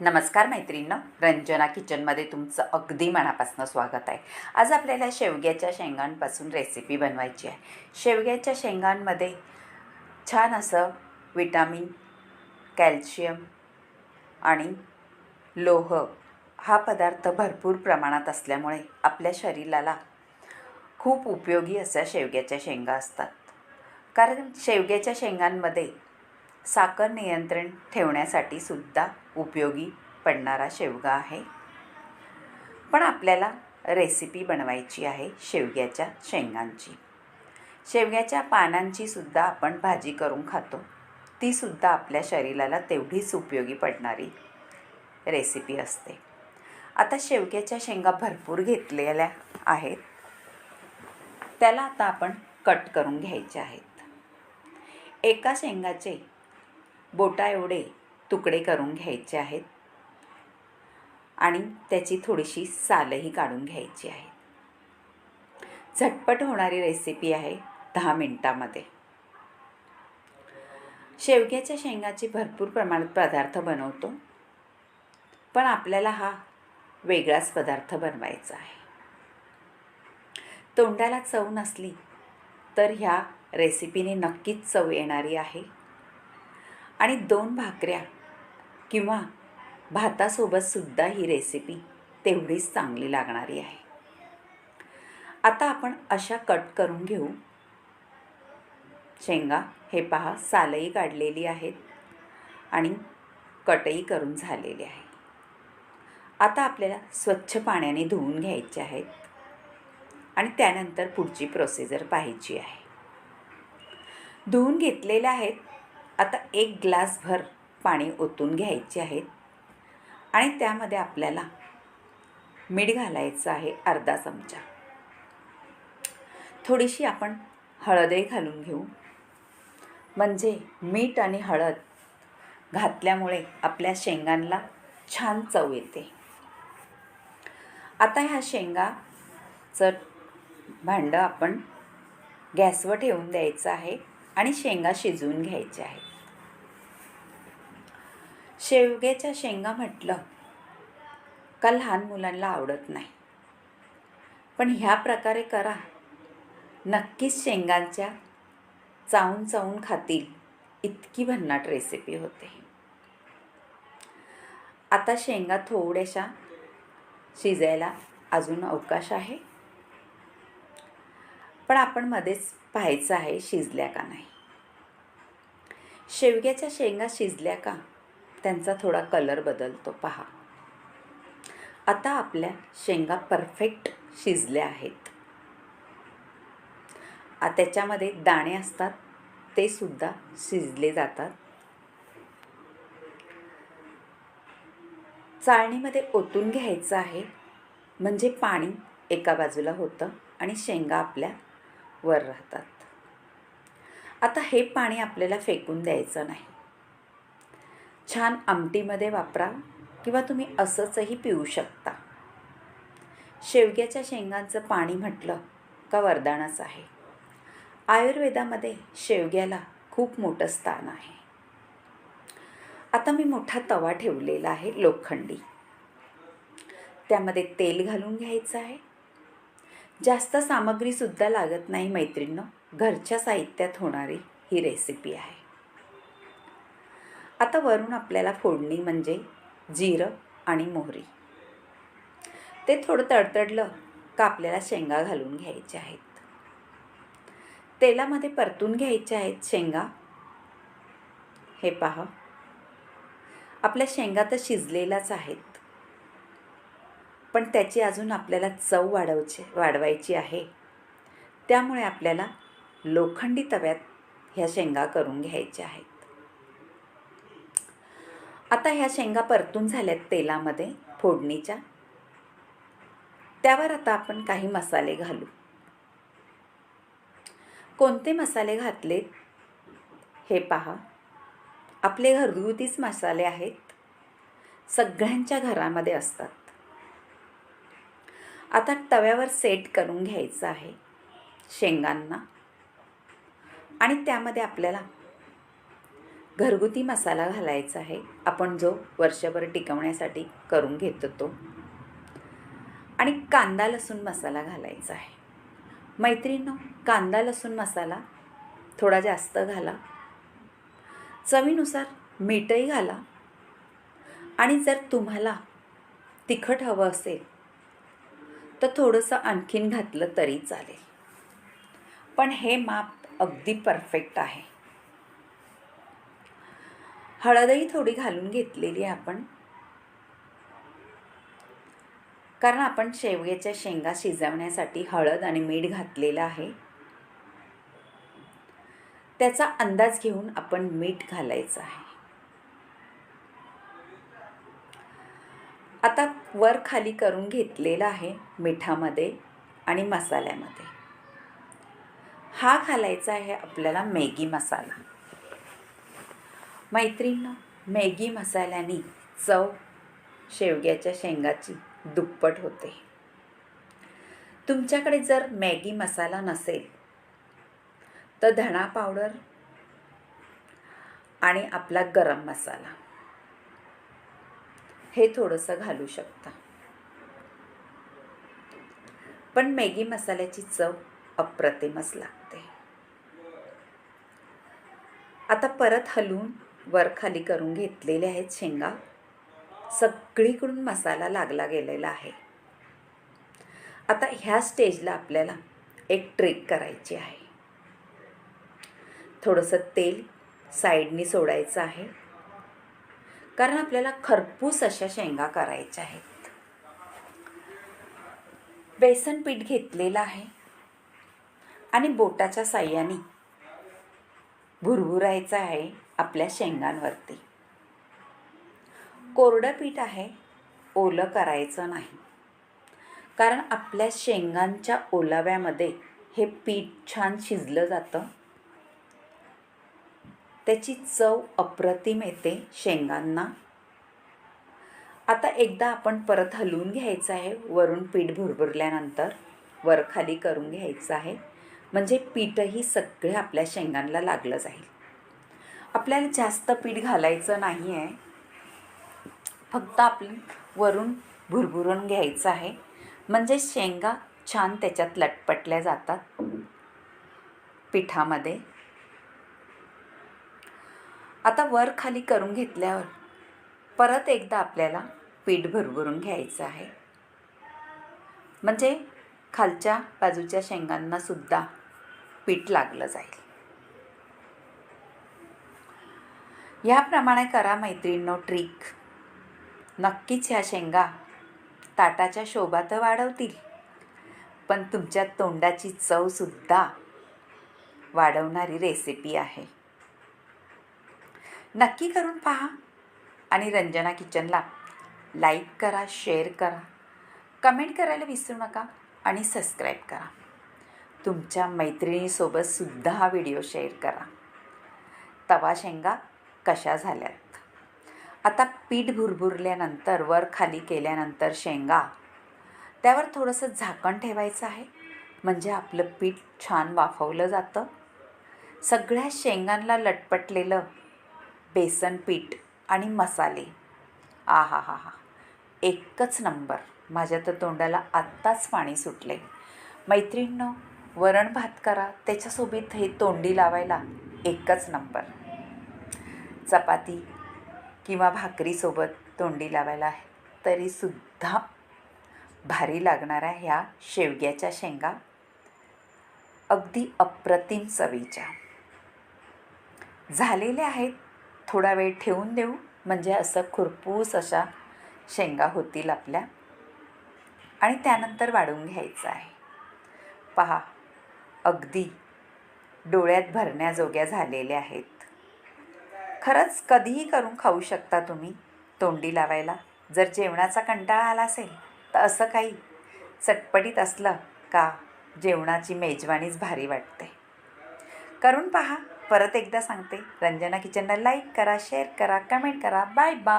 नमस्कार मैत्रिणींनो, रंजना किचनमध्ये तुमचं अगदी मनापासून स्वागत आहे. आज आपल्याला शेवग्याच्या शेंगांपासून रेसिपी बनवायची आहे. शेवग्याच्या शेंगांमध्ये छान असं विटामिन, कॅल्शियम आणि लोह हा पदार्थ भरपूर प्रमाणात असल्यामुळे आपल्या शरीराला खूप उपयोगी अशा शेवग्याच्या शेंगा असतात. कारण शेवग्याच्या शेंगांमध्ये साखर नियंत्रण ठेवण्यासाठी सुद्धा उपयोगी पडणारा शेवगा आहे. पण आपल्याला रेसिपी बनवायची आहे शेवग्याच्या शेंगांची. शेवग्याच्या पानांची सुद्धा आपण भाजी करून खातो. ती सुद्धा आपल्या शरीराला तेवढीच उपयोगी पडणारी रेसिपी असते. आता शेवग्याच्या शेंगा भरपूर घेतलेल्या आहेत. त्याला आता आपण कट करून घ्यायचे आहेत. एका शेंगाचे बोटा एवढे तुकडे करून घ्यायचे आहेत आणि त्याची थोडीशी सालही काढून घ्यायची आहे. झटपट होणारी रेसिपी आहे, 10 मिनिटामध्ये. शेवग्याच्या शेंगाची भरपूर प्रमाणात पदार्थ बनवतो, पण आपल्याला हा वेगळाच पदार्थ बनवायचा आहे. तोंडाला चव नसली तर ह्या रेसिपीने नक्कीच चव येणारी आहे आणि 2 भाकऱ्या किंवा भातासोबत सुद्धा ही रेसिपी तेवढीच चांगली लागणारी आहे. आता आपण अशा कट करून घेऊ शेंगा. हे पहा, सालही काढलेली आहेत आणि कटही करून झालेली आहे. आता आपल्याला स्वच्छ पाण्याने धुवून घ्यायचे आहेत आणि त्यानंतर पुढची प्रोसिजर पाहायची आहे. धुवून घेतलेल्या आहेत. आता 1 ग्लासभर पाणी ओतून घ्यायचे आहेत आणि त्यामध्ये आपल्याला मीठ घालायचं आहे, अर्धा चमचा. थोडीशी आपण हळदही घालून घेऊ, म्हणजे मीठ आणि हळद घातल्यामुळे आपल्या शेंगांना छान चव येते. आता ह्या शेंगाचं भांडं आपण गॅसवर ठेवून द्यायचं आहे आणि शेंगा शिजवून घ्यायच्या आहेत. शेवग्याच्या शेंगा म्हटलं का लहान मुलांना आवडत नाही, पण ह्या प्रकारे करा, नक्कीच शेंगांच्या चावून चावून खातील इतकी भन्नाट रेसिपी होते. आता शेंगा थोड्याशा शिजायला अजून अवकाश आहे, पण आपण मध्येच पाहायचं आहे शिजल्या का नाही. शेवग्याच्या शेंगा शिजल्या का त्यांचा थोडा कलर बदलतो, पहा. आता आपल्या शेंगा परफेक्ट शिजल्या आहेत. त्याच्यामध्ये दाणे असतात, ते सुद्धा शिजले जातात. चाळणीमध्ये ओतून घ्यायचं आहे, म्हणजे पाणी एका बाजूला होतं आणि शेंगा आपल्या वर राहतात. आता हे पाणी आपल्याला फेकून द्यायचं नाही. छान आमटीमध्ये वापरा किंवा तुम्ही असंचही पिऊ शकता. शेवग्याच्या शेंगांचं पाणी म्हटलं का वरदानच आहे. आयुर्वेदामध्ये शेवग्याला खूप मोठं स्थान आहे. आता मी मोठा तवा ठेवलेला आहे, लोखंडी. त्यामध्ये तेल घालून घ्यायचं आहे. जास्त सामग्रीसुद्धा लागत नाही मैत्रिणींनो, घरच्या साहित्यात होणारी ही रेसिपी आहे. आता वरून आपल्याला फोडणी म्हणजे जिरं आणि मोहरी. ते थोडं तडतडलं का आपल्याला शेंगा घालून घ्यायच्या आहेत. तेलामध्ये परतून घ्यायच्या आहेत शेंगा. हे पहा, आपल्या शेंगा तर शिजलेल्याच आहेत, पण त्याची अजून आपल्याला चव वाढवायची आहे. त्यामुळे आपल्याला लोखंडी तव्यात ह्या शेंगा करून घ्यायच्या आहेत. आता ह्या शेंगा परतून झाल्यात तेलामध्ये फोडणीच्या. त्यावर आता आपण काही मसाले घालू. कोणते मसाले घातलेत हे पहा. आपले घरगुतीच मसाले आहेत, सगळ्यांच्या घरामध्ये असतात. आता तव्यावर सेट करून घ्यायचं आहे शेंगांना आणि त्यामध्ये आपल्याला घरगुती मसाला घालायचा आहे, आपण जो वर्षभर टिकवण्यासाठी करून घेतो तो. आणि कांदा लसूण मसाला घालायचा आहे. मैत्रिणींनो, कांदा लसूण मसाला थोडा जास्त घाला, चवीनुसार मीठही घाला. आणि जर तुम्हाला तिखट हवं असेल तर थोडंसं आणखीन घातलं तरी चालेल, पण हे माप अगदी परफेक्ट आहे. हळदही थोडी घालून घेतलेली आहे आपण, कारण आपण शेवग्याच्या शेंगा शिजवण्यासाठी हळद आणि मीठ घातलेलं आहे. त्याचा अंदाज घेऊन आपण मीठ घालायचं आहे. आता वर खाली करून घेतलेला आहे मिठामध्ये आणि मसाल्यामध्ये. हा घालायचा आहे आपल्याला मॅगी मसाला. मैत्रिणींनो, मॅगी मसाल्याने चव शेवग्याच्या शेंगाची दुप्पट होते. तुमच्याकडे जर मॅगी मसाला नसेल तर धणा पावडर आणि आपला गरम मसाला हे थोडंसं घालू शकता, पण मॅगी मसाल्याची चव अप्रतिमच लागते. आता परत हलवून वर खाली करून घेतलेले आहेत शेंगा. सगळीकडून मसाला लागला गेलेला आहे. आता ह्या स्टेजला आपल्याला एक ट्रिक करायची आहे. थोडंसं तेल साईडनी सोडायचं आहे, कारण आपल्याला खरपूस अशा शेंगा करायच्या आहेत. बेसन पीठ घेतलेलं आहे आणि बोटाच्या साह्याने भुरभुरायचं आहे आपल्या शेंगांवरती. कोरडं पीठ आहे, ओलं करायचं नाही, कारण आपल्या शेंगांच्या ओलाव्यामध्ये हे पीठ छान शिजलं जातं. त्याची चव अप्रतिम येते शेंगांना. आता एकदा आपण परत हलवून घ्यायचं आहे. वरून पीठ भुरभुरल्यानंतर वर खाली करून घ्यायचं आहे, म्हणजे पीठही सगळे आपल्या शेंगांना लागलं जाईल. आपल्याला जास्त पीठ घालायचं नाही आहे, फक्त आपण वरून भुरभुरून घ्यायचं आहे, म्हणजे शेंगा छान त्याच्यात लटपटल्या जातात पिठामध्ये. आता वर खाली करून घेतल्यावर परत एकदा आपल्याला पीठ भुरभुरून घ्यायचं आहे, म्हणजे खालच्या बाजूच्या शेंगांना सुद्धा पीठ लागलं जाईल. याप्रमाणे करा मैत्रिणींनो ट्रिक. नक्कीच ह्या शेंगा ताटाच्या शोभा तर वाढवतील, पण तुमच्या तोंडाची चवसुद्धा वाढवणारी रेसिपी आहे. नक्की करून पहा आणि रंजना किचनला लाईक करा, शेअर करा, कमेंट करायला विसरू नका आणि सबस्क्राईब करा. तुमच्या मैत्रिणीसोबतसुद्धा हा व्हिडिओ शेअर करा. तवा शेंगा कशा झाल्यात. आता पीठ भुरभुरल्यानंतर वर खाली केल्यानंतर शेंगा त्यावर थोडंसं झाकण ठेवायचं आहे, म्हणजे आपलं पीठ छान वाफवलं जातं. सगळ्या शेंगांना लटपटलेलं बेसन पीठ आणि मसाले, आहा हा हा, एकच नंबर. माझ्या तर तोंडाला आत्ताच पाणी सुटले. मैत्रिणींनो, वरण भात करा, त्याच्यासोबत हे तोंडी लावायला एकच नंबर. चपाती किंवा भाकरीसोबत तोंडी लावायला तरीसुद्धा भारी लागणाऱ्या ह्या शेवग्याच्या शेंगा अगदी अप्रतिम चवीच्या झालेल्या आहेत. थोडा वेळ ठेवून देऊ, म्हणजे असं खुरपूस अशा शेंगा होतील आपल्या, आणि त्यानंतर वाढून घ्यायचं आहे. पहा, अगदी डोळ्यात भरण्याजोग्या झालेल्या आहेत. खरंच कधीही करून खाऊ शकता तुम्ही तोंडी लावायला. जर जेवणाचा कंटाळा आला असेल तर असं काही चटपटीत असलं का जेवणाची मेजवानीच भारी वाटते. करून पहा. परत एकदा सांगते, रंजना किचनला लाईक करा, शेअर करा, कमेंट करा. Bye bye.